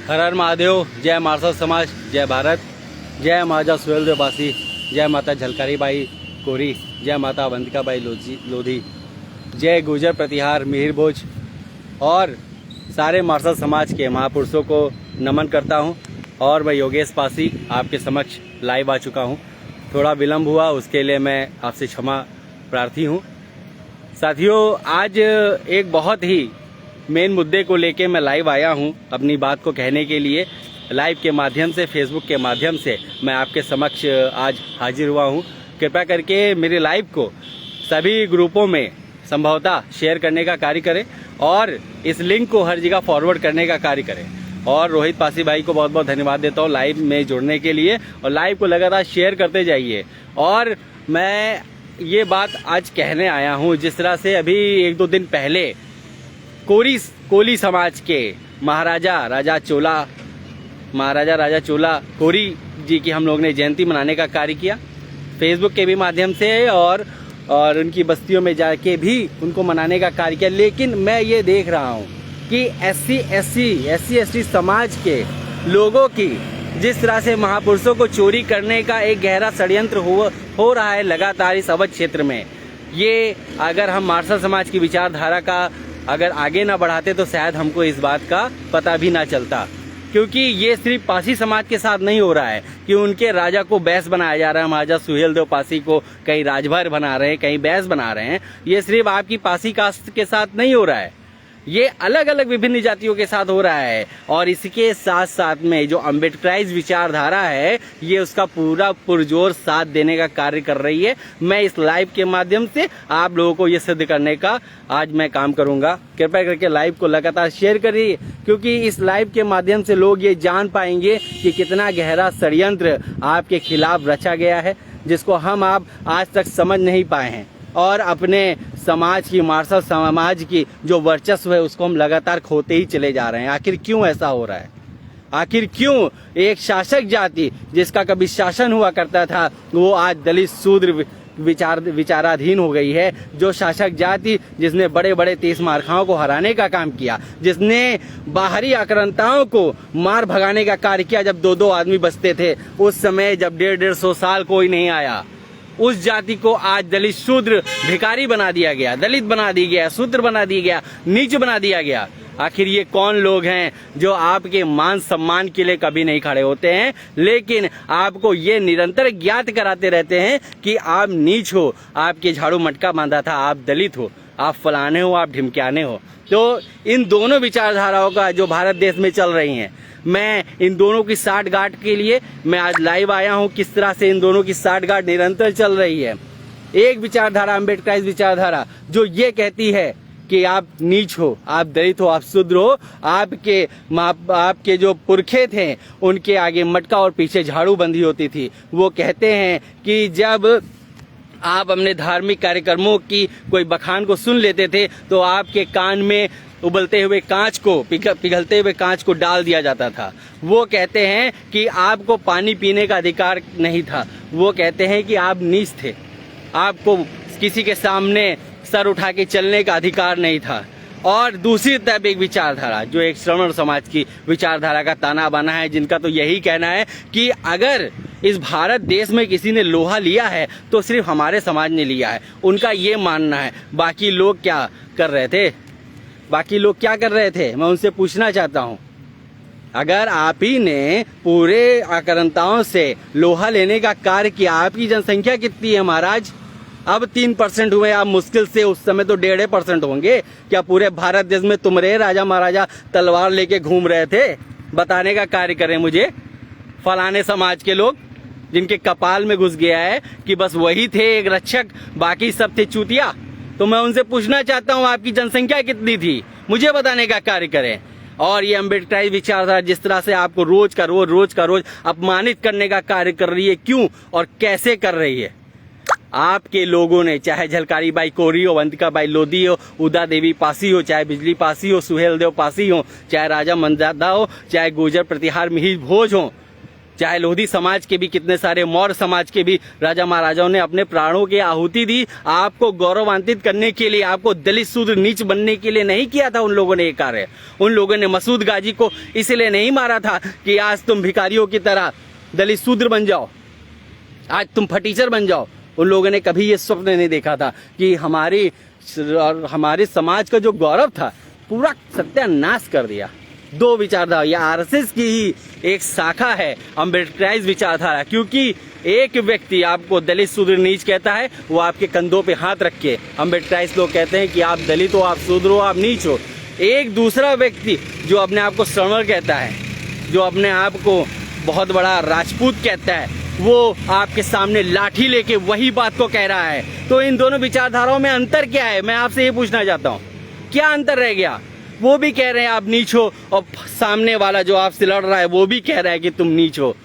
हर हर महादेव। जय मारसल समाज, जय भारत, जय महाराजा सुहेलदेव पासी, जय माता झलकारी बाई कोरी, जय माता अवंतिका बाई लोधी, जय गुर्जर प्रतिहार मिहिर भोज और सारे मारसल समाज के महापुरुषों को नमन करता हूं। और मैं योगेश पासी आपके समक्ष लाइव आ चुका हूं। थोड़ा विलंब हुआ, उसके लिए मैं आपसे क्षमा प्रार्थी हूं। साथियों, आज एक बहुत ही मेन मुद्दे को लेके मैं लाइव आया हूं अपनी बात को कहने के लिए। लाइव के माध्यम से, फेसबुक के माध्यम से मैं आपके समक्ष आज हाजिर हुआ हूं। कृपया करके मेरे लाइव को सभी ग्रुपों में संभवतः शेयर करने का कार्य करें और इस लिंक को हर जगह फॉरवर्ड करने का कार्य करें। और रोहित पासी भाई को बहुत बहुत धन्यवाद देता हूँ लाइव में जुड़ने के लिए, और लाइव को लगातार शेयर करते जाइए। और मैं ये बात आज कहने आया हूँ, जिस तरह से अभी एक दो दिन पहले कोली समाज के महाराजा राजा चोला कोरी जी की हम लोग ने जयंती मनाने का कार्य किया फेसबुक के भी माध्यम से, और उनकी बस्तियों में जाके भी उनको मनाने का कार्य किया। लेकिन मैं ये देख रहा हूँ कि SC/ST समाज के लोगों की जिस तरह से महापुरुषों को चोरी करने का एक गहरा षड्यंत्र हो रहा है लगातार इस अवध क्षेत्र में, ये अगर हम मार्शल समाज की विचारधारा का अगर आगे ना बढ़ाते तो शायद हमको इस बात का पता भी ना चलता। क्योंकि ये सिर्फ पासी समाज के साथ नहीं हो रहा है कि उनके राजा को बैस बनाया जा रहा है। महाराजा सुहेलदेव पासी को कहीं राजभर बना रहे हैं, कहीं बैस बना रहे हैं। ये सिर्फ आपकी पासी कास्ट के साथ नहीं हो रहा है, ये अलग अलग विभिन्न जातियों के साथ हो रहा है। और इसके साथ साथ में जो अम्बेडकराइज विचारधारा है, ये उसका पूरा पुरजोर साथ देने का कार्य कर रही है। मैं इस लाइव के माध्यम से आप लोगों को ये सिद्ध करने का आज मैं काम करूंगा। कृपया करके लाइव को लगातार शेयर करिए, क्योंकि इस लाइव के माध्यम से लोग ये जान पाएंगे कि कितना गहरा षड्यंत्र आपके खिलाफ रचा गया है, जिसको आप आज तक समझ नहीं पाए हैं। और अपने समाज की, मार्शल समाज की जो वर्चस्व है, उसको हम लगातार खोते ही चले जा रहे हैं। आखिर क्यों ऐसा हो रहा है? आखिर क्यों एक शासक जाति जिसका कभी शासन हुआ करता था, वो आज दलित शूद्र विचाराधीन हो गई है? जो शासक जाति जिसने बड़े बड़े तेज मारखाओं को हराने का काम किया, जिसने बाहरी आक्रांताओं को मार भगाने का कार्य किया, जब दो दो आदमी बसते थे उस समय, जब 150-150 साल कोई नहीं आया, उस जाति को आज दलित शूद्र भिखारी बना दिया गया, दलित बना दिया गया, शूद्र बना दिया गया, नीच बना दिया गया। आखिर ये कौन लोग हैं जो आपके मान सम्मान के लिए कभी नहीं खड़े होते हैं, लेकिन आपको ये निरंतर ज्ञात कराते रहते हैं कि आप नीच हो, आपके झाड़ू मटका बांधा था, आप दलित हो, आप फलाने हो, आप ढिमक्याने हो। तो इन दोनों विचारधाराओं का जो भारत देश में चल रही हैं, मैं इन दोनों की साठगांठ के लिए मैं आज लाइव आया हूं। किस तरह से इन दोनों की साठगांठ निरंतर चल रही है। एक विचारधारा, अम्बेडकराइज विचारधारा, जो ये कहती है कि आप नीच हो, आप दलित हो, आप शूद्र हो, आपके जो पुरखे थे उनके आगे मटका और पीछे झाड़ू बंधी होती थी। वो कहते हैं कि जब आप अपने धार्मिक कार्यक्रमों की कोई बखान को सुन लेते थे तो आपके कान में उबलते हुए कांच को, पिघलते हुए कांच को डाल दिया जाता था। वो कहते हैं कि आपको पानी पीने का अधिकार नहीं था। वो कहते हैं कि आप नीच थे, आपको किसी के सामने सर उठा के चलने का अधिकार नहीं था। और दूसरी तरफ एक विचारधारा, जो एक श्रमण समाज की विचारधारा का ताना बाना है, जिनका तो यही कहना है कि अगर इस भारत देश में किसी ने लोहा लिया है तो सिर्फ हमारे समाज ने लिया है। उनका ये मानना है। बाकी लोग क्या कर रहे थे? मैं उनसे पूछना चाहता हूँ, अगर आप ही ने पूरे आक्रांताओं से लोहा लेने का कार्य किया, आपकी जनसंख्या कितनी है महाराज? अब 3% हुए, आप मुश्किल से उस समय तो 1.5% होंगे। क्या पूरे भारत देश में तुमरे राजा महाराजा तलवार लेके घूम रहे थे? बताने का कार्य करें मुझे। फलाने समाज के लोग जिनके कपाल में घुस गया है कि बस वही थे एक रक्षक, बाकी सब थे चूतिया। तो मैं उनसे पूछना चाहता हूँ, आपकी जनसंख्या कितनी थी? मुझे बताने का कार्य करें। और ये अम्बेडकराइज विचारधारा जिस तरह से आपको रोज का रोज अपमानित करने का कार्य कर रही है, क्यों और कैसे कर रही है? आपके लोगों ने, चाहे झलकारी बाई कोरी हो, अवंतिका बाई लोधी हो, उदा देवी पासी हो, चाहे बिजली पासी हो, सुहेलदेव पासी हो, चाहे राजा मंदादा हो, चाहे गुर्जर प्रतिहार मिहिर भोज हो, चाहे लोधी समाज के भी कितने सारे, मौर्य समाज के भी राजा महाराजाओं ने अपने प्राणों की आहुति दी आपको गौरवान्वित करने के लिए, आपको दलित शूद्र नीच बनने के लिए नहीं किया था उन लोगों ने ये कार्य। उन लोगों ने मसूद गाजी को इसलिए नहीं मारा था कि आज तुम भिखारियों की तरह दलित शूद्र बन जाओ, आज तुम फटीचर बन जाओ। उन लोगों ने कभी ये स्वप्न नहीं देखा था कि हमारे समाज का जो गौरव था पूरा सत्यानाश कर दिया। दो विचारधारा, यह आरएसएस की ही एक शाखा है, अम्बेडकराइज विचारधारा। क्योंकि एक व्यक्ति आपको दलित शूद्र नीच कहता है, वो आपके कंधों पे हाथ रख के, अम्बेडकराइज लोग कहते हैं कि आप दलित हो, आप शूद्र हो, आप नीच हो। एक दूसरा व्यक्ति जो अपने आप को श्रमण कहता है, जो अपने आप को बहुत बड़ा राजपूत कहता है, वो आपके सामने लाठी लेके वही बात को कह रहा है। तो इन दोनों विचारधाराओं में अंतर क्या है, मैं आपसे ये पूछना चाहता हूँ, क्या अंतर रह गया? वो भी कह रहे हैं आप नीच हो और सामने वाला जो आपसे लड़ रहा है वो भी कह रहा है कि तुम नीच हो।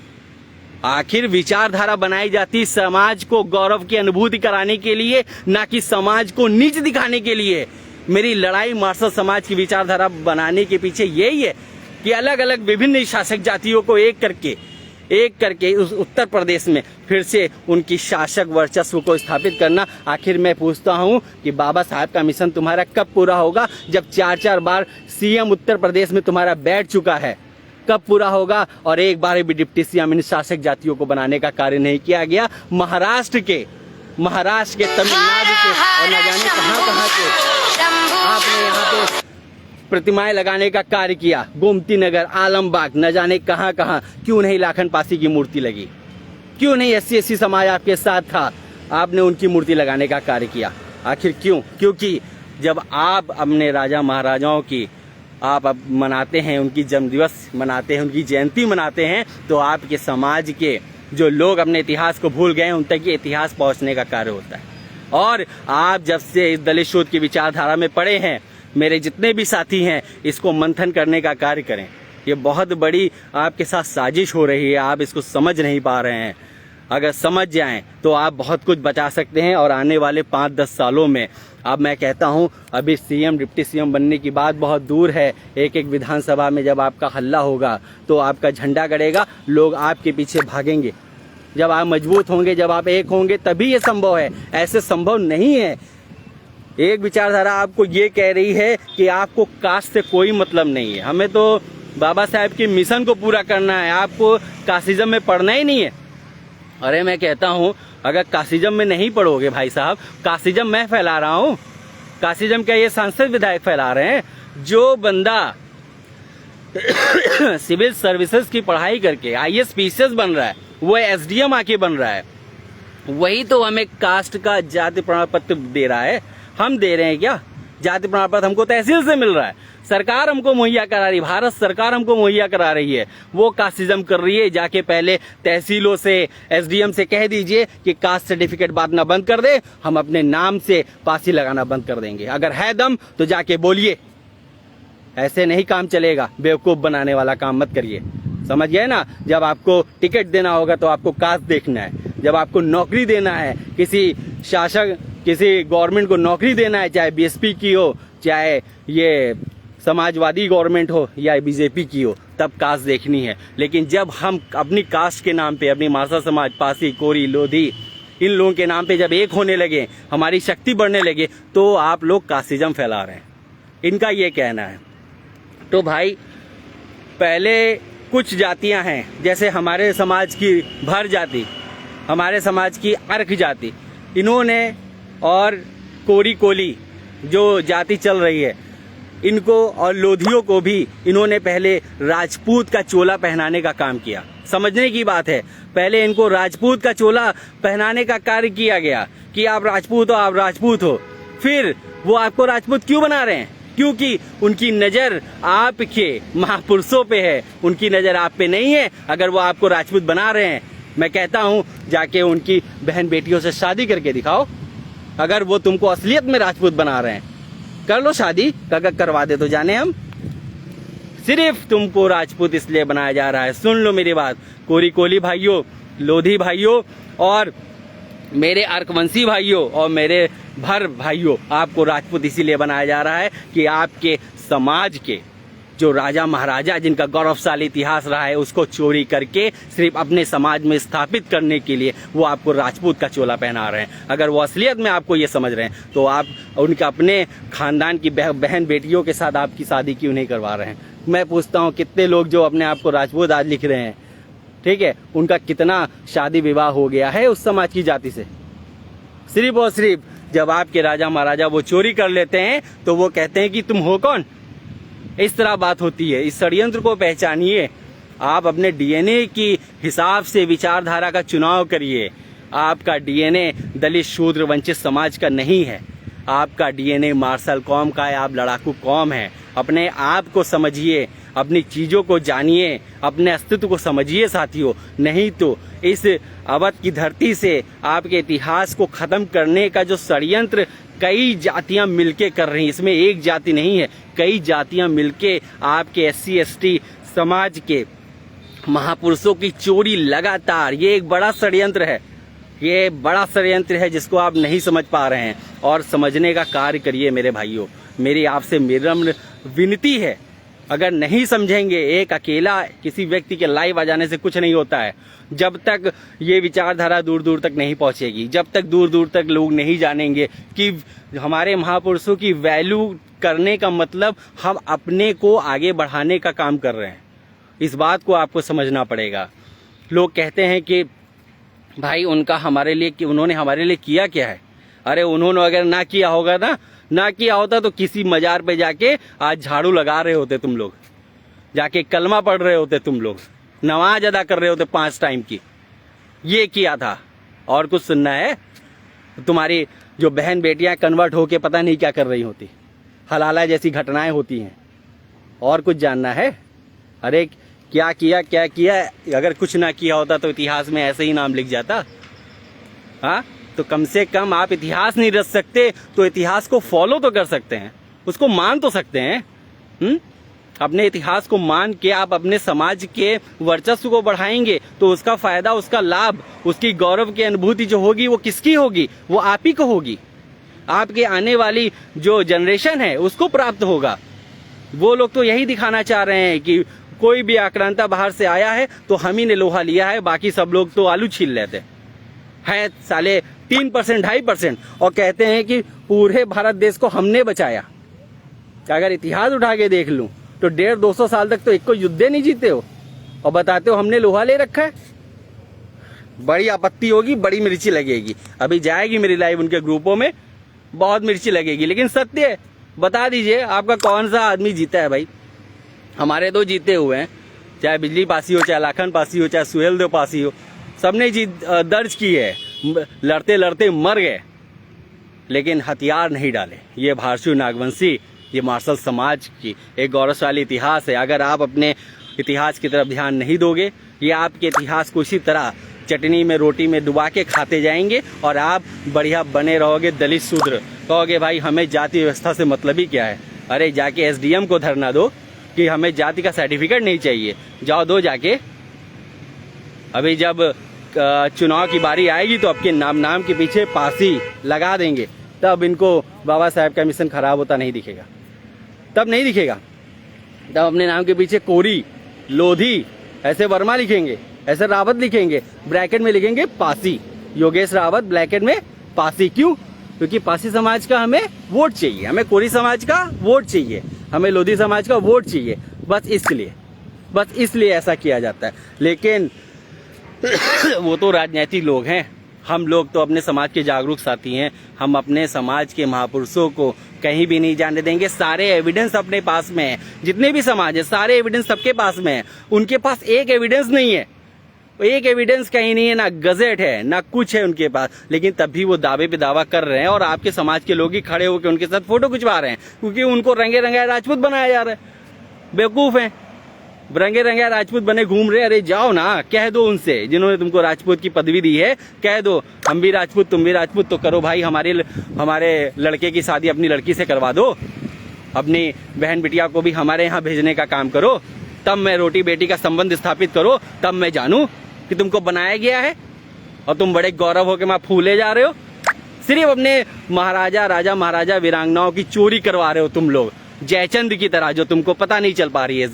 आखिर विचारधारा बनाई जाती समाज को गौरव की अनुभूति कराने के लिए, ना कि समाज को नीच दिखाने के लिए। मेरी लड़ाई मार्शल समाज की विचारधारा बनाने के पीछे यही है कि अलग अलग विभिन्न शासक जातियों को एक करके उस उत्तर प्रदेश में फिर से उनकी शासक वर्चस्व को स्थापित करना। आखिर मैं पूछता हूं कि बाबा साहब का मिशन तुम्हारा कब पूरा होगा, जब 4-4 बार सीएम उत्तर प्रदेश में तुम्हारा बैठ चुका है? कब पूरा होगा? और एक बार भी डिप्टी सीएम इन शासक जातियों को बनाने का कार्य नहीं किया गया। महाराष्ट्र के, तमिलनाडु के और न जाने कहां के आपने यहाँ पे प्रतिमाएं लगाने का कार्य किया। गोमती नगर, आलमबाग, न जाने कहां। क्यों नहीं लाखन पासी की मूर्ति लगी? क्यों नहीं SC समाज आपके साथ था, आपने उनकी मूर्ति लगाने का कार्य किया? आखिर क्यों? क्योंकि जब आप अपने राजा महाराजाओं की आप अब मनाते हैं, उनकी जन्मदिवस मनाते हैं, उनकी जयंती मनाते हैं, तो आपके समाज के जो लोग अपने इतिहास को भूल गए हैं उन तक ये इतिहास पहुंचने का कार्य होता है। और आप जब से इस दलित शोध की विचारधारा में पड़े हैं, मेरे जितने भी साथी हैं, इसको मंथन करने का कार्य करें। ये बहुत बड़ी आपके साथ साजिश हो रही है, आप इसको समझ नहीं पा रहे हैं। अगर समझ जाएं तो आप बहुत कुछ बचा सकते हैं। और आने वाले 5-10 सालों में, अब मैं कहता हूं, अभी सीएम डिप्टी सीएम बनने की बात बहुत दूर है। एक विधानसभा में जब आपका हल्ला होगा तो आपका झंडा गड़ेगा, लोग आपके पीछे भागेंगे। जब आप मजबूत होंगे, जब आप एक होंगे, तभी ये संभव है, ऐसे संभव नहीं है। एक विचारधारा आपको ये कह रही है कि आपको कास्ट से कोई मतलब नहीं है, हमें तो बाबा साहब के मिशन को पूरा करना है, आपको कास्टिज्म में पढ़ना ही नहीं है। अरे मैं कहता हूं, अगर कास्टिज्म में नहीं पढ़ोगे भाई साहब, कास्टिज्म मैं फैला रहा हूं, कास्टिज्म क्या ये सांसद विधायक फैला रहे हैं? जो बंदा सिविल सर्विसेज की पढ़ाई करके IAS PCS बन रहा है, वो SDM आके बन रहा है, वही तो हमें कास्ट का जाति प्रमाण पत्र दे रहा है। हम दे रहे हैं क्या? जाति प्रमाण पत्र हमको तहसील से मिल रहा है, सरकार हमको मुहैया करा रही है, भारत सरकार हमको मुहैया करा रही है। वो कास्टिज्म कर रही है, जाके पहले तहसीलों से, SDM से कह दीजिए कि कास्ट सर्टिफिकेट बांटना बंद कर दे, हम अपने नाम से पासी लगाना बंद कर देंगे। अगर है दम तो जाके बोलिए, ऐसे नहीं काम चलेगा। बेवकूफ बनाने वाला काम मत करिए, समझ गए ना? जब आपको टिकट देना होगा तो आपको कास्ट देखना है, जब आपको नौकरी देना है, किसी शासक, किसी गवर्नमेंट को नौकरी देना है, चाहे BSP की हो, चाहे ये समाजवादी गवर्नमेंट हो या BJP की हो, तब कास्ट देखनी है। लेकिन जब हम अपनी कास्ट के नाम पे, अपनी मार्शल समाज, पासी, कोरी, लोधी, इन लोगों के नाम पे जब एक होने लगे, हमारी शक्ति बढ़ने लगे, तो आप लोग कास्टिज्म फैला रहे हैं, इनका ये कहना है। तो भाई, पहले कुछ जातियां हैं, जैसे हमारे समाज की भर जाति, हमारे समाज की अर्क जाति, इन्होंने, और कोरी कोली जो जाति चल रही है, इनको और लोधियों को भी इन्होंने पहले राजपूत का चोला पहनाने का काम किया। समझने की बात है, पहले इनको राजपूत का चोला पहनाने का कार्य किया गया कि आप राजपूत हो, आप राजपूत हो। फिर वो आपको राजपूत क्यों बना रहे हैं? क्योंकि उनकी नजर आपके महापुरुषों पे है, उनकी नजर आप पे नहीं है। अगर वो आपको राजपूत बना रहे हैं, मैं कहता हूं जाके उनकी बहन बेटियों से शादी करके दिखाओ। अगर वो तुमको असलियत में राजपूत बना रहे हैं, कर लो शादी, करवा दे तो जाने हम। सिर्फ तुमको राजपूत इसलिए बनाया जा रहा है। सुन लो मेरी बात, कोरी कोली भाइयों, लोधी भाइयों और मेरे अर्कवंशी भाइयों और मेरे भर भाइयों, आपको राजपूत इसीलिए बनाया जा रहा है कि आपके समाज के जो राजा महाराजा जिनका गौरवशाली इतिहास रहा है उसको चोरी करके सिर्फ अपने समाज में स्थापित करने के लिए वो आपको राजपूत का चोला पहना रहे हैं। अगर वो असलियत में आपको ये समझ रहे हैं तो आप उनके अपने खानदान की बहन बेटियों के साथ आपकी शादी क्यों नहीं करवा रहे हैं। मैं पूछता हूँ कितने लोग जो अपने आप को राजपूत आज लिख रहे हैं, ठीक है, उनका कितना शादी विवाह हो गया है उस समाज की जाति से। सिर्फ और सिर्फ जब आपके राजा महाराजा वो चोरी कर लेते हैं तो वो कहते हैं कि तुम हो कौन। इस तरह बात होती है। इस षड्यंत्र को पहचानिए। आप अपने डीएनए की हिसाब से विचारधारा का चुनाव करिए। आपका डीएनए दलित शूद्र वंचित समाज का नहीं है, आपका डीएनए मार्शल कौम का है। आप लड़ाकू कौम है। अपने आप को समझिए, अपनी चीजों को जानिए, अपने अस्तित्व को समझिए साथियों। नहीं तो इस अवध की धरती से आपके इतिहास को खत्म करने का जो षड्यंत्र कई जातियां मिलके कर रही हैं, इसमें एक जाति नहीं है, कई जातियां मिलके आपके SC ST समाज के महापुरुषों की चोरी लगातार, ये एक बड़ा षड्यंत्र है। ये बड़ा षड्यंत्र है जिसको आप नहीं समझ पा रहे हैं और समझने का कार्य करिए मेरे भाइयों। मेरी आपसे विनम्र विनती है, अगर नहीं समझेंगे, एक अकेला किसी व्यक्ति के लाइव आ जाने से कुछ नहीं होता है। जब तक ये विचारधारा दूर दूर तक नहीं पहुंचेगी, जब तक दूर दूर तक लोग नहीं जानेंगे कि हमारे महापुरुषों की वैल्यू करने का मतलब हम अपने को आगे बढ़ाने का काम कर रहे हैं, इस बात को आपको समझना पड़ेगा। लोग कहते हैं कि भाई उनका हमारे लिए, उन्होंने हमारे लिए किया क्या है। अरे उन्होंने अगर ना किया होगा ना किया होता तो किसी मजार पे जाके आज झाड़ू लगा रहे होते तुम लोग, जाके कलमा पढ़ रहे होते तुम लोग, नमाज अदा कर रहे होते 5 टाइम की। ये किया था। और कुछ सुनना है? तुम्हारी जो बहन बेटियां कन्वर्ट होके पता नहीं क्या कर रही होती, हलाला जैसी घटनाएं होती हैं। और कुछ जानना है? अरे क्या किया। अगर कुछ ना किया होता तो इतिहास में ऐसे ही नाम लिख जाता। हाँ, तो कम से कम आप इतिहास नहीं रच सकते तो इतिहास को फॉलो तो कर सकते हैं, उसको मान तो सकते हैं। अपने इतिहास को मान के आप अपने समाज के वर्चस्व को बढ़ाएंगे तो उसका फायदा, उसका लाभ, उसकी गौरव की अनुभूति जो होगी वो किसकी होगी? वो आप ही को होगी। आपके आने वाली जो जनरेशन है उसको प्राप्त होगा। वो लोग तो यही दिखाना चाह रहे हैं कि कोई भी आक्रांता बाहर से आया है तो हम ही ने लोहा लिया है, बाकी सब लोग तो आलू छील लेते हैं। साले 3% 2.5% और कहते हैं कि पूरे भारत देश को हमने बचाया। अगर इतिहास उठा के देख लूं तो 150-200 साल तक तो एक को युद्ध नहीं जीते हो और बताते हो हमने लोहा ले रखा है। बड़ी आपत्ति होगी, बड़ी मिर्ची लगेगी। अभी जाएगी मेरी लाइव उनके ग्रुपों में, बहुत मिर्ची लगेगी। लेकिन सत्य है, बता दीजिए आपका कौन सा आदमी जीता है भाई? हमारे 2 जीते हुए हैं, चाहे बिजली पासी हो, चाहे लाखन पासी हो, चाहे सुहेल देव पासी हो, सबने जीत दर्ज की है। लड़ते लड़ते मर गए लेकिन हथियार नहीं डाले। ये भारतीय नागवंशी, ये मार्शल समाज की एक गौरवशाली इतिहास है। अगर आप अपने इतिहास की तरफ ध्यान नहीं दोगे, ये आपके इतिहास को इसी तरह चटनी में रोटी में डुबा के खाते जाएंगे और आप बढ़िया बने रहोगे दलित शूद्र। कहोगे भाई हमें जाति व्यवस्था से मतलब ही क्या है। अरे जाके SDM को धरना दो कि हमें जाति का सर्टिफिकेट नहीं चाहिए, जाओ दो जाके। अभी जब चुनाव की बारी आएगी तो आपके नाम के पीछे फांसी लगा देंगे, तब इनको बाबा साहब का मिशन खराब होता नहीं दिखेगा। तब नहीं दिखेगा, तब अपने नाम के पीछे कोरी, लोधी, ऐसे वर्मा लिखेंगे, ऐसे रावत लिखेंगे, ब्रैकेट में लिखेंगे पासी, योगेश रावत ब्रैकेट में पासी। क्यों? क्योंकि पासी समाज का हमें वोट चाहिए, हमें कोरी समाज का वोट चाहिए, हमें लोधी समाज का वोट चाहिए। बस इसलिए ऐसा किया जाता है। लेकिन वो तो राजनीतिक लोग हैं, हम लोग तो अपने समाज के जागरूक साथी हैं। हम अपने समाज के महापुरुषों को कहीं भी नहीं जाने देंगे। सारे एविडेंस अपने पास में है, जितने भी समाज है सारे एविडेंस सबके पास में है। उनके पास एक एविडेंस नहीं है, एक एविडेंस कहीं नहीं है, ना गजेट है ना कुछ है उनके पास, लेकिन तब भी वो दावे पे दावा कर रहे हैं और आपके समाज के लोग ही खड़े होकर उनके साथ फोटो खिंचवा रहे हैं क्योंकि उनको रंगे रंगे राजपूत बनाया जा रहा है। बेवकूफ है, रंगे रंगे राजपूत बने घूम रहे। अरे जाओ ना, कह दो उनसे जिन्होंने तुमको राजपूत की पदवी दी है, कह दो हम भी राजपूत तुम भी राजपूत, तो करो भाई। हमारे लड़के की शादी अपनी लड़की से करवा दो, अपनी बहन बिटिया को भी हमारे यहाँ भेजने का काम करो, तब मैं रोटी बेटी का संबंध स्थापित करो, तब मैं जानूं कि तुमको बनाया गया है और तुम बड़े गौरव होकर वहां फूले जा रहे हो। सिर्फ अपने महाराजा, राजा महाराजा, वीरांगनाओं की चोरी करवा रहे हो तुम लोग। जयचंद की तरह, जो तुमको पता नहीं चल पा रही है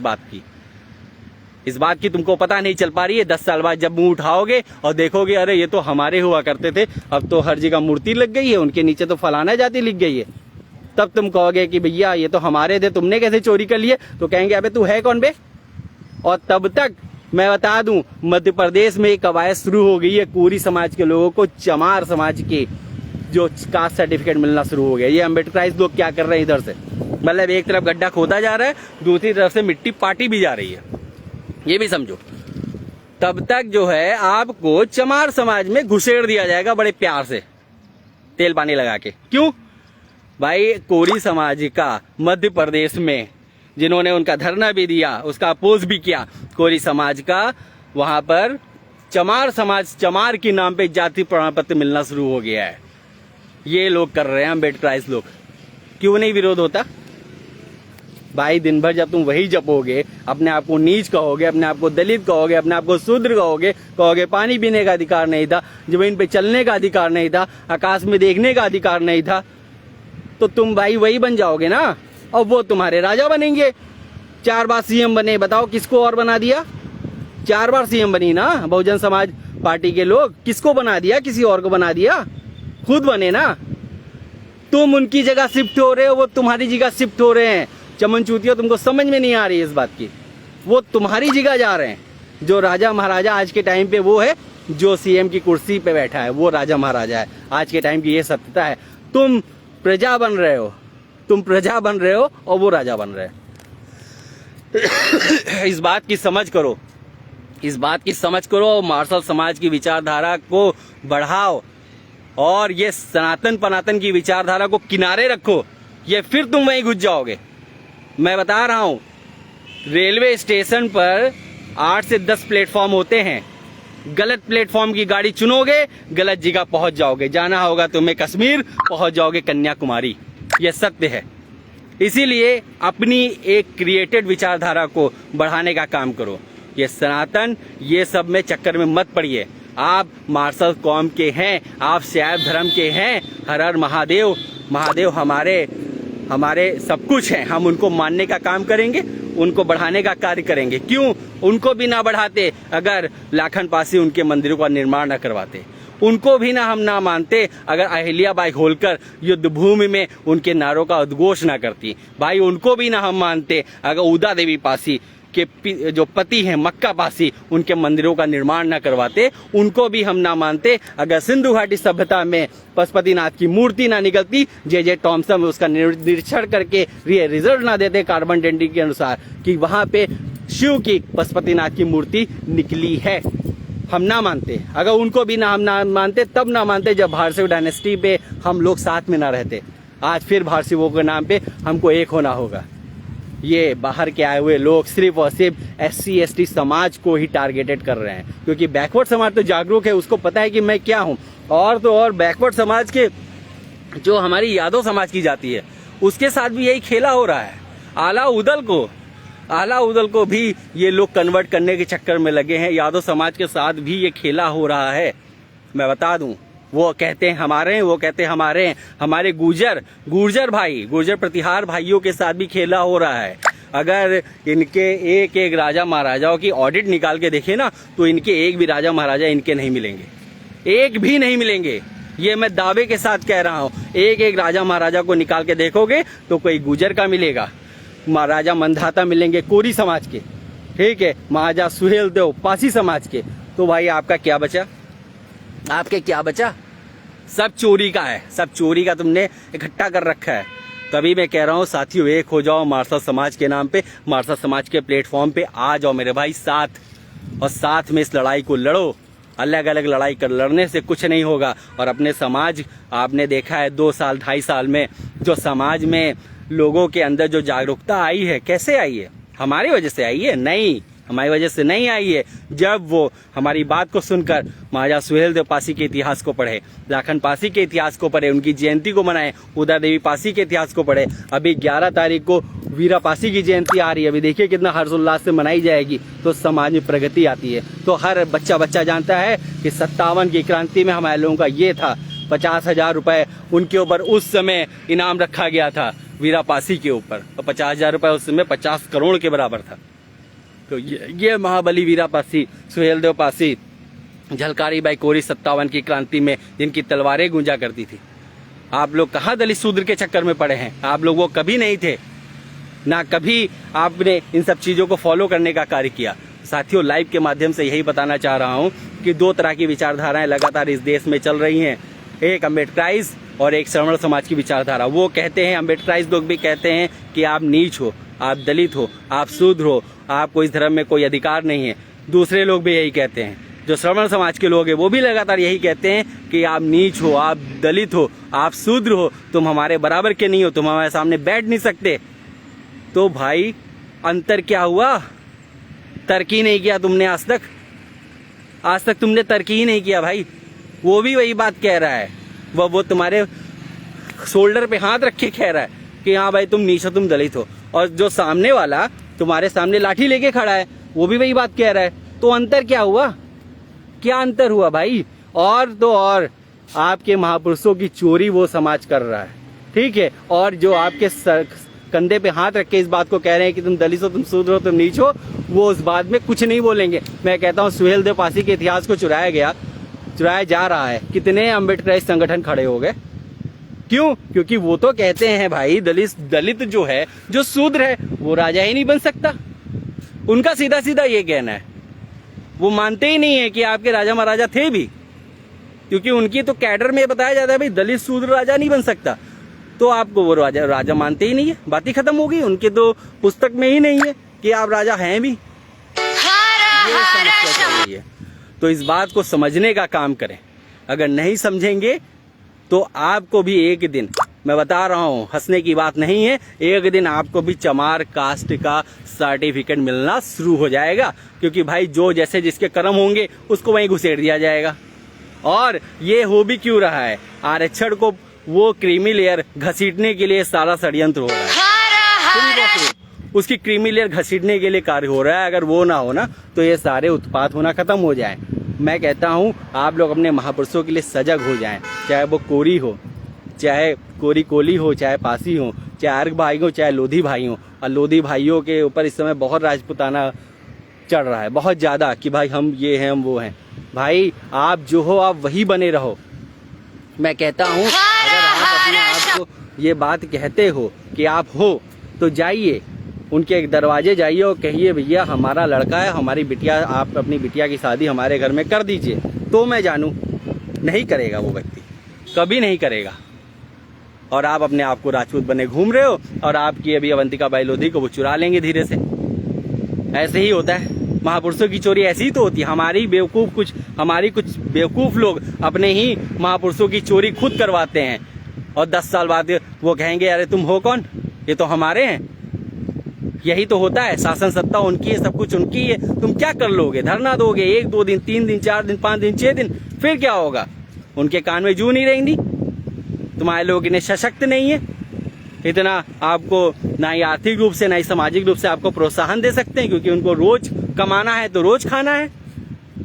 इस बात की तुमको पता नहीं चल पा रही है। 10 साल बाद जब मुंह उठाओगे और देखोगे अरे ये तो हमारे हुआ करते थे, अब तो हर जगह मूर्ति लग गई है, उनके नीचे तो फलाना जाति लिख गई है, तब तुम कहोगे कि भैया ये तो हमारे थे, तुमने कैसे चोरी कर लिए? तो कहेंगे अबे तू है कौन बे? और तब तक मैं बता दूं, मध्य प्रदेश में एक कवायद शुरू हो गई है, कोरी समाज के लोगों को चमार समाज के जो कास्ट सर्टिफिकेट मिलना शुरू हो गया। ये अम्बेडकराइज लोग क्या कर रहे हैं इधर से, मतलब एक तरफ गड्ढा खोदा जा रहा है, दूसरी तरफ से मिट्टी पाटी भी जा रही है, ये भी समझो। तब तक जो है आपको चमार समाज में घुसेड़ दिया जाएगा बड़े प्यार से, तेल पानी लगा के। क्यों भाई? कोरी समाज का मध्य प्रदेश में जिन्होंने उनका धरना भी दिया, उसका अपोज भी किया, कोरी समाज का वहां पर चमार समाज, चमार के नाम पे जाति प्रमाण पत्र मिलना शुरू हो गया है। ये लोग कर रहे हैं अम्बेडकराइज लोग। क्यों नहीं विरोध होता भाई? दिन भर जब तुम वही जपोगे, अपने आप को नीच कहोगे, अपने आप को दलित कहोगे, अपने आप को शूद्र कहोगे पानी पीने का अधिकार नहीं था, जमीन पे चलने का अधिकार नहीं था, आकाश में देखने का अधिकार नहीं था, तो तुम भाई वही बन जाओगे ना, और वो तुम्हारे राजा बनेंगे। 4 बार सीएम बने, बताओ किसको और बना दिया? 4 बार सीएम बनी ना बहुजन समाज पार्टी के लोग, किसको बना दिया? किसी और को बना दिया? खुद बने ना। तुम उनकी जगह शिफ्ट हो रहे हो, वो तुम्हारी जगह शिफ्ट हो रहे हैं। चमन चूतिया, तुमको समझ में नहीं आ रही है इस बात की, वो तुम्हारी जगह जा रहे हैं। जो राजा महाराजा आज के टाइम पे वो है, जो सीएम की कुर्सी पे बैठा है वो राजा महाराजा है। आज के टाइम की ये सत्यता है। तुम प्रजा बन रहे हो, तुम प्रजा बन रहे हो और वो राजा बन रहे हैं। इस बात की समझ करो, इस बात की समझ करो और मार्शल समाज की विचारधारा को बढ़ाओ और ये सनातन पनातन की विचारधारा को किनारे रखो, ये फिर तुम वहीं घुस जाओगे। मैं बता रहा हूं, रेलवे स्टेशन पर 8 से 10 प्लेटफॉर्म होते हैं। गलत प्लेटफॉर्म की गाड़ी चुनोगे, गलत जगह पहुंच जाओगे। जाना होगा तुम्हें कश्मीर, पहुंच जाओगे कन्याकुमारी। यह सत्य है। इसीलिए अपनी एक क्रिएटेड विचारधारा को बढ़ाने का काम करो। ये सनातन, ये सब में चक्कर में मत पड़िए। आप मार्शल कौम के हैं, आप शैव धर्म के हैं। हर हर महादेव, महादेव हमारे सब कुछ हैं। हम उनको मानने का काम करेंगे, उनको बढ़ाने का कार्य करेंगे। क्यों उनको भी ना बढ़ाते अगर लाखन पासी उनके मंदिरों का निर्माण न करवाते? उनको भी ना हम ना मानते अगर अहिल्याबाई होलकर युद्ध भूमि में उनके नारों का उद्घोष ना करती। भाई उनको भी ना हम मानते अगर उदा देवी पासी के जो पति हैं मक्का पासी उनके मंदिरों का निर्माण ना करवाते। उनको भी हम ना मानते अगर सिंधु घाटी सभ्यता में पशुपतिनाथ की मूर्ति ना निकलती। जे टॉमसन उसका निरीक्षण करके रिजल्ट ना देते कार्बन डेटिंग के अनुसार कि वहां पे शिव की पशुपतिनाथ की मूर्ति निकली है। हम ना मानते। अगर उनको भी ना हम ना मानते, तब ना मानते जब भारसिव डायनेस्टी पे हम लोग साथ में ना रहते। आज फिर भारसिवों के नाम पे हमको एक होना होगा। ये बाहर के आए हुए लोग सिर्फ और सिर्फ SC ST समाज को ही टारगेटेड कर रहे हैं, क्योंकि बैकवर्ड समाज तो जागरूक है, उसको पता है कि मैं क्या हूँ। और तो और बैकवर्ड समाज के जो हमारी यादव समाज की जाति है उसके साथ भी यही खेला हो रहा है। आला उदल को भी ये लोग कन्वर्ट करने के चक्कर में लगे हैं। यादव समाज के साथ भी ये खेला हो रहा है। मैं बता दूं, वो कहते हैं हमारे हैं, वो कहते हैं हमारे हैं। हमारे गुर्जर भाई, गुर्जर प्रतिहार भाइयों के साथ भी खेला हो रहा है। अगर इनके एक एक राजा महाराजाओं की ऑडिट निकाल के देखे ना, तो इनके एक भी राजा महाराजा इनके नहीं मिलेंगे, एक भी नहीं मिलेंगे। ये मैं दावे के साथ कह रहा हूँ। एक एक राजा महाराजा को निकाल के देखोगे तो कोई गुर्जर का मिलेगा, महाराजा मंधाता मिलेंगे कोरी समाज के, ठीक है, महाराजा सुहेलदेव पासी समाज के। तो भाई आपका क्या बचा? आपके क्या बचा? सब चोरी का है, सब चोरी का तुमने इकट्ठा कर रखा है। तभी मैं कह रहा हूँ साथियों, एक हो जाओ मार्शल समाज के नाम पे, मार्शल समाज के प्लेटफॉर्म पे आ जाओ मेरे भाई साथ, और साथ में इस लड़ाई को लड़ो। अलग अलग लड़ाई कर लड़ने से कुछ नहीं होगा। और अपने समाज, आपने देखा है 2 साल 2.5 साल में जो समाज में लोगों के अंदर जो जागरूकता आई है, कैसे आई है? हमारी वजह से आई है? नहीं, हमारी वजह से नहीं आई है। जब वो हमारी बात को सुनकर महाराजा सुहेलदेव पासी के इतिहास को पढ़े, लाखन पासी के इतिहास को पढ़े, उनकी जयंती को मनाए, उदा देवी पासी के इतिहास को पढ़े। अभी 11 तारीख को वीरा पासी की जयंती आ रही है। अभी देखिए कितना हर्षोल्लास से मनाई जाएगी, तो समाज में प्रगति आती है। तो हर बच्चा जानता है कि 57 की क्रांति में हमारे लोगों का ये था, 50,000 रुपए उनके ऊपर उस समय इनाम रखा गया था। वीरा पासी के ऊपर, और 50,000 रुपये उस समय 50 करोड़ के बराबर था। तो ये महाबली वीरा पासी, सुहेलदेव पासी, झलकारी बाई कोरी 57 की क्रांति में जिनकी तलवारें गूंजा करती थी। आप लोग कहाँ दलित शूद्र के चक्कर में पड़े हैं? आप लोग वो कभी नहीं थे, ना कभी आपने इन सब चीज़ों को फॉलो करने का कार्य किया। साथियों, लाइव के माध्यम से यही बताना चाह रहा हूँ कि 2 तरह की विचारधाराएं लगातार इस देश में चल रही हैं, एक अम्बेडकराइज और एक श्रमण समाज की विचारधारा। वो कहते हैं, अम्बेडकराइज लोग भी कहते हैं कि आप नीच हो, आप दलित हो, आप शूद्र हो, आपको इस धर्म में कोई अधिकार नहीं है। दूसरे लोग भी यही कहते हैं, जो श्रमण समाज के लोग हैं वो भी लगातार यही कहते हैं कि आप नीच हो, आप दलित हो, आप शूद्र हो, तुम हमारे बराबर के नहीं हो, तुम हमारे सामने बैठ नहीं सकते। तो भाई अंतर क्या हुआ? तरक्की नहीं किया तुमने आज तक तुमने तरक्की ही नहीं किया भाई। वो भी वही बात कह रहा है, वो तुम्हारे शोल्डर पे हाथ रख के कह रहा है कि हाँ भाई तुम नीच हो, तुम दलित हो, और जो सामने वाला तुम्हारे सामने लाठी लेके खड़ा है वो भी वही बात कह रहा है। तो अंतर क्या हुआ? क्या अंतर हुआ भाई? और तो और आपके महापुरुषों की चोरी वो समाज कर रहा है, ठीक है, और जो आपके कंधे पे हाथ रख के इस बात को कह रहे हैं कि तुम दलित हो, तुम शूद्र हो, तुम नीच हो, वो उस बात में कुछ नहीं बोलेंगे। मैं कहता हूँ सुहेलदेव पासी के इतिहास को चुराया जा रहा है। कितने अम्बेडकराइज संगठन खड़े हो गए? क्यों? क्योंकि वो तो कहते हैं भाई दलित जो है, जो शूद्र है, वो राजा ही नहीं बन सकता। उनका सीधा सीधा ये कहना है। वो मानते ही नहीं है कि आपके राजा महाराजा थे भी, क्योंकि उनकी तो कैडर में बताया जाता है भाई दलित शूद्र राजा नहीं बन सकता। तो आपको वो राजा मानते ही नहीं है, बात ही खत्म होगी। उनके तो पुस्तक में ही नहीं है कि आप राजा हैं भी। ये समस्या चल रही है। तो इस बात को समझने का काम करें। अगर नहीं समझेंगे तो आपको भी एक दिन, मैं बता रहा हूँ, हंसने की बात नहीं है, एक दिन आपको भी चमार कास्ट का सर्टिफिकेट मिलना शुरू हो जाएगा। क्योंकि भाई जो जैसे जिसके कर्म होंगे उसको वहीं घुसेड़ दिया जाएगा। और ये हो भी क्यों रहा है? आरक्षण को वो क्रीमी लेयर घसीटने के लिए सारा षड्यंत्र हो रहा है। उसकी क्रीमी लेयर घसीटने के लिए कार्य हो रहा है। अगर वो ना हो ना तो ये सारे उत्पात होना खत्म हो जाए। मैं कहता हूँ आप लोग अपने महापुरुषों के लिए सजग हो जाएं, चाहे वो कोरी हो, चाहे कोरी कोली हो, चाहे पासी हो, चाहे अर्घ भाई हो, चाहे लोधी भाई हो। और लोधी भाइयों के ऊपर इस समय बहुत राजपुताना चढ़ रहा है, बहुत ज़्यादा, कि भाई हम ये हैं, हम वो हैं। भाई आप जो हो आप वही बने रहो। मैं कहता हूँ अगर आप अपने आप को ये बात कहते हो कि आप हो, तो जाइए उनके एक दरवाजे जाइए और कहिए भैया हमारा लड़का है, हमारी बिटिया, आप अपनी बिटिया की शादी हमारे घर में कर दीजिए। तो मैं जानूं, नहीं करेगा वो व्यक्ति, कभी नहीं करेगा। और आप अपने आप को राजपूत बने घूम रहे हो, और आपकी अभी अवंतिका बाई लोधी को वो चुरा लेंगे धीरे से। ऐसे ही होता है, महापुरुषों की चोरी ऐसी ही तो होती है। हमारी कुछ बेवकूफ़ लोग अपने ही महापुरुषों की चोरी खुद करवाते हैं, और 10 साल बाद वो कहेंगे अरे तुम हो कौन, ये तो हमारे हैं। यही तो होता है, शासन सत्ता उनकी है, सब कुछ उनकी है। तुम क्या कर लोगे? धरना दोगे 1 2 दिन, 3 दिन, 4 दिन, 5 दिन, 6 दिन, फिर क्या होगा? उनके कान में जू नहीं रहेंगी। तुम्हारे लोग इन्हें सशक्त नहीं है, इतना आपको ना ही आर्थिक रूप से ना ही सामाजिक रूप से आपको प्रोत्साहन दे सकते हैं, क्योंकि उनको रोज कमाना है तो रोज खाना है।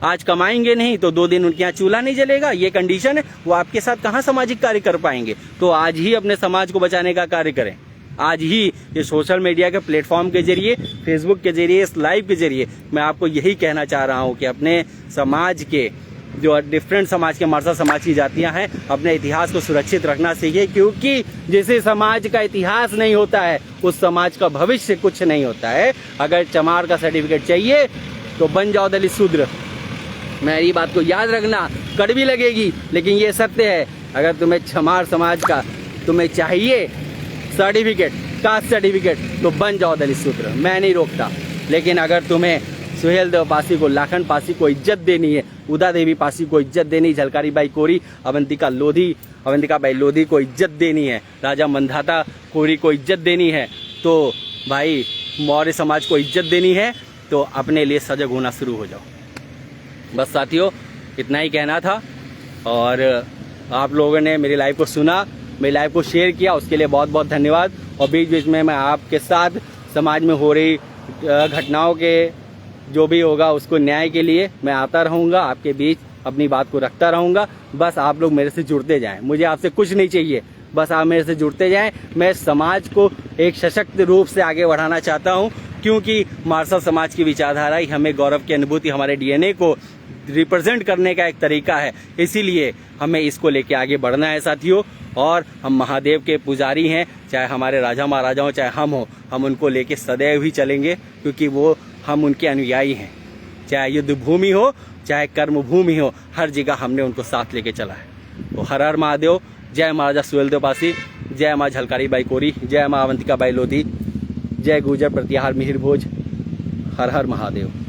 आज कमाएंगे नहीं तो 2 दिन उनके यहाँ चूल्हा नहीं जलेगा, ये कंडीशन है। वो आपके साथ कहाँ सामाजिक कार्य कर पाएंगे? तो आज ही अपने समाज को बचाने का कार्य करें। आज ही ये सोशल मीडिया के प्लेटफॉर्म के जरिए, फेसबुक के जरिए, इस लाइव के जरिए मैं आपको यही कहना चाह रहा हूँ कि अपने समाज के जो डिफरेंट समाज के मर्सा समाज की जातियां हैं, अपने इतिहास को सुरक्षित रखना सीखे। क्योंकि जिस समाज का इतिहास नहीं होता है उस समाज का भविष्य कुछ नहीं होता है। अगर चमार का सर्टिफिकेट चाहिए तो बन जाओ दलित शूद्र। मेरी बात को याद रखना, कड़वी लगेगी लेकिन ये सत्य है। अगर तुम्हें चमार समाज का तुम्हें चाहिए सर्टिफिकेट, कास्ट सर्टिफिकेट, तो बन जाओ दलित शूद्र, मैं नहीं रोकता। लेकिन अगर तुम्हें सुहेलदेव पासी को, लाखन पासी को इज्जत देनी है, उदा देवी पासी को इज्जत देनी, झलकारी बाई कोरी, अवंतिका बाई लोधी को इज्जत देनी है, राजा मंधाता कोरी को इज्जत देनी है, तो भाई मौर्य समाज को इज्जत देनी है, तो अपने लिए सजग होना शुरू हो जाओ। बस साथियों, इतना ही कहना था। और आप लोगों ने मेरी लाइव को सुना, मेरी लाइव को शेयर किया, उसके लिए बहुत बहुत धन्यवाद। और बीच बीच में मैं आपके साथ समाज में हो रही घटनाओं के जो भी होगा उसको न्याय के लिए मैं आता रहूँगा, आपके बीच अपनी बात को रखता रहूँगा। बस आप लोग मेरे से जुड़ते जाएं, मुझे आपसे कुछ नहीं चाहिए, बस आप मेरे से जुड़ते जाएं। मैं समाज को एक सशक्त रूप से आगे बढ़ाना चाहता हूं, क्योंकि मार्शल समाज की विचारधारा ही हमें गौरव की अनुभूति, हमारे डीएनए को रिप्रेजेंट करने का एक तरीका है। इसीलिए हमें इसको लेके आगे बढ़ना है साथियों। और हम महादेव के पुजारी हैं, चाहे हमारे राजा महाराजाओं चाहे हम उनको लेके सदैव ही चलेंगे, क्योंकि वो हम उनके अनुयायी हैं। चाहे युद्ध भूमि हो चाहे कर्म भूमि हो, हर जगह हमने उनको साथ लेके चला है। तो हर हर महादेव। जय महाराजा सुहेलदेव पासी, जय माँ झलकारी बाई कोरी, जय माँ अवंतिका बाई लोधी, जय गुर्जर प्रतिहार मिहिर भोज। हर हर महादेव।